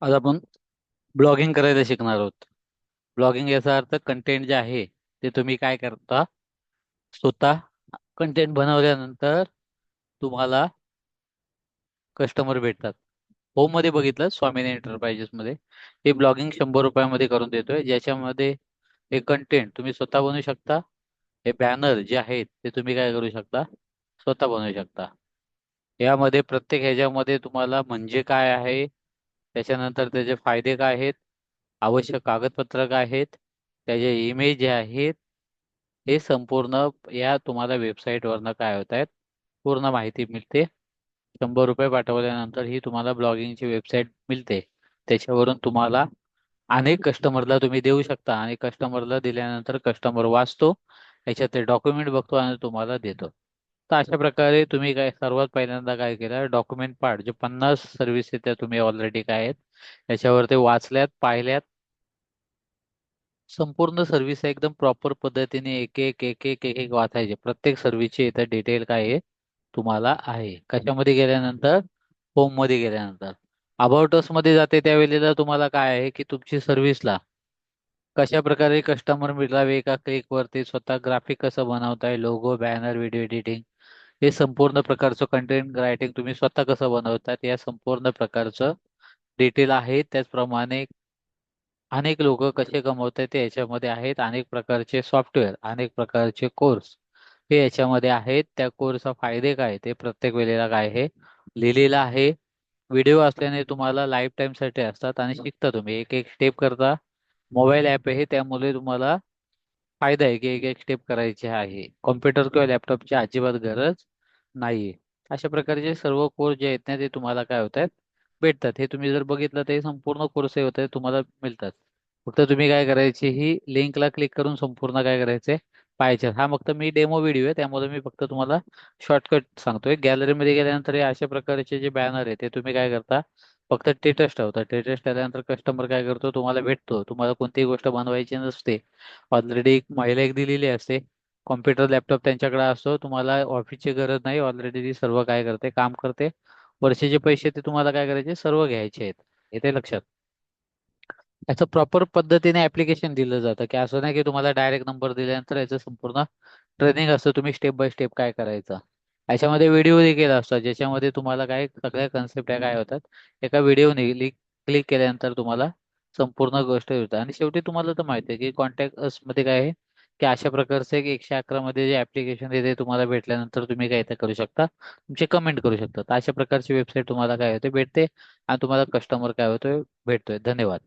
आज आपण ब्लॉगिंग करायला शिकणार आहोत. ब्लॉगिंग याचा अर्थ कंटेंट जे आहे ते तुम्ही काय करता, स्वतः कंटेंट बनवल्यानंतर तुम्हाला कस्टमर भेटतात. होम मध्ये बघितलं स्वामीनी एंटरप्राइजेस मध्ये हे ब्लॉगिंग 100 रुपयामध्ये करून देतोय, ज्याच्यामध्ये हे कंटेंट तुम्ही स्वतः बनवू शकता. हे बॅनर जे आहेत ते तुम्ही काय करू शकता, स्वतः बनवू शकता. यामध्ये प्रत्येक ह्याच्यामध्ये तुम्हाला म्हणजे काय आहे, त्याच्यानंतर त्याचे फायदे काय आहेत, आवश्यक कागदपत्र काय आहेत, त्याचे इमेज जे आहेत, हे संपूर्ण या तुम्हाला वेबसाईट वरनं काय होत आहेत, पूर्ण माहिती मिळते. 100 रुपये पाठवल्यानंतर ही तुम्हाला ब्लॉगिंगची वेबसाईट मिळते. त्याच्यावरून तुम्हाला अनेक कस्टमरला तुम्ही देऊ शकता आणि कस्टमरला दिल्यानंतर कस्टमर वाचतो, याच्यात ते डॉक्युमेंट बघतो आणि तुम्हाला देतो. तर अशा प्रकारे तुम्ही काय सर्वात पहिल्यांदा काय केलं, डॉक्युमेंट पार्ट जे 50 सर्व्हिस आहेत त्या तुम्ही ऑलरेडी काय आहेत याच्यावर ते वाचल्यात, पाहिल्यात. संपूर्ण सर्व्हिस एकदम प्रॉपर पद्धतीने एक एक एक एक एक एक वाचायचे. प्रत्येक सर्व्हिसचे इथं डिटेल काय आहे तुम्हाला आहे. कशामध्ये गेल्यानंतर, होम मध्ये गेल्यानंतर अबाउट अस मध्ये जाते त्यावेळेला तुम्हाला काय आहे की तुमची सर्व्हिसला कशा प्रकारे कस्टमर मिळावे, एका क्लिक वरती स्वतः ग्राफिक कसं बनवताय, लोगो, बॅनर, व्हिडिओ एडिटिंग, हे संपूर्ण प्रकारचं कंटेंट रायटिंग तुम्ही स्वतः कसं बनवतात या संपूर्ण प्रकारचं डिटेल आहे. त्याचप्रमाणे अनेक लोक कसे कमवतात ते याच्यामध्ये आहेत. अनेक प्रकारचे सॉफ्टवेअर, अनेक प्रकारचे कोर्स हे याच्यामध्ये आहेत. त्या कोर्सचा फायदे काय ते प्रत्येक वेळेला काय आहे लिहिलेलं आहे. व्हिडिओ असल्याने तुम्हाला लाईफ टाईम साठी असतात आणि शिकता तुम्ही एक एक स्टेप करता. मोबाईल ऍप आहे त्यामुळे तुम्हाला फायदा आहे की एक एक स्टेप करायचे आहे. कॉम्प्युटर किंवा लॅपटॉपची अजिबात गरज नाहीये. अशा प्रकारचे सर्व कोर्स जे आहेत ना ते तुम्हाला काय होतात, भेटतात. हे तुम्ही जर बघितलं तर हे संपूर्ण कोर्स हे होते तुम्हाला मिळतात. फक्त तुम्ही काय करायचे, ही लिंकला क्लिक करून संपूर्ण काय करायचे पाहायचे. हा फक्त मी डेमो व्हिडिओ आहे त्यामुळे मी फक्त तुम्हाला शॉर्टकट सांगतोय. गॅलरीमध्ये गेल्यानंतर हे अशा प्रकारचे जे बॅनर आहे ते तुम्ही काय करता, फक्त स्टेटस ठेवता. स्टेटस ठेवल्यानंतर कस्टमर काय करतो, तुम्हाला भेटतो. तुम्हाला कोणतीही गोष्ट बनवायची नसते, ऑलरेडी एक महिला एक दिलेली असते. कॉम्प्युटर लॅपटॉप त्यांच्याकडे असतो, तुम्हाला ऑफिसची गरज नाही. ऑलरेडी ती सर्व काय करते, काम करते. वर्षाचे पैसे ते तुम्हाला काय करायचे, सर्व घ्यायचे आहेत. येते लक्षात. याचं प्रॉपर पद्धतीने ऍप्लिकेशन दिलं जातं, की असं नाही की तुम्हाला डायरेक्ट नंबर दिल्यानंतर याचं संपूर्ण ट्रेनिंग असतं, तुम्ही स्टेप बाय स्टेप काय करायचं. याच्यामध्ये व्हिडिओ देखील असतात ज्याच्यामध्ये तुम्हाला काय सगळ्या कन्सेप्ट काय होतात, एका व्हिडिओने क्लिक केल्यानंतर तुम्हाला संपूर्ण गोष्ट होतात. आणि शेवटी तुम्हाला तर माहिती आहे की कॉन्टॅक्ट अस मध्ये काय आहे, की अशा प्रकारचं एक 111 मध्ये जे ऍप्लिकेशन आहे ते तुम्हाला भेटल्यानंतर तुम्ही काय ते करू शकता, तुमचे कमेंट करू शकता. तर अशा प्रकारची वेबसाईट तुम्हाला काय होते भेटते आणि तुम्हाला कस्टमर काय होतोय, भेटतोय. धन्यवाद.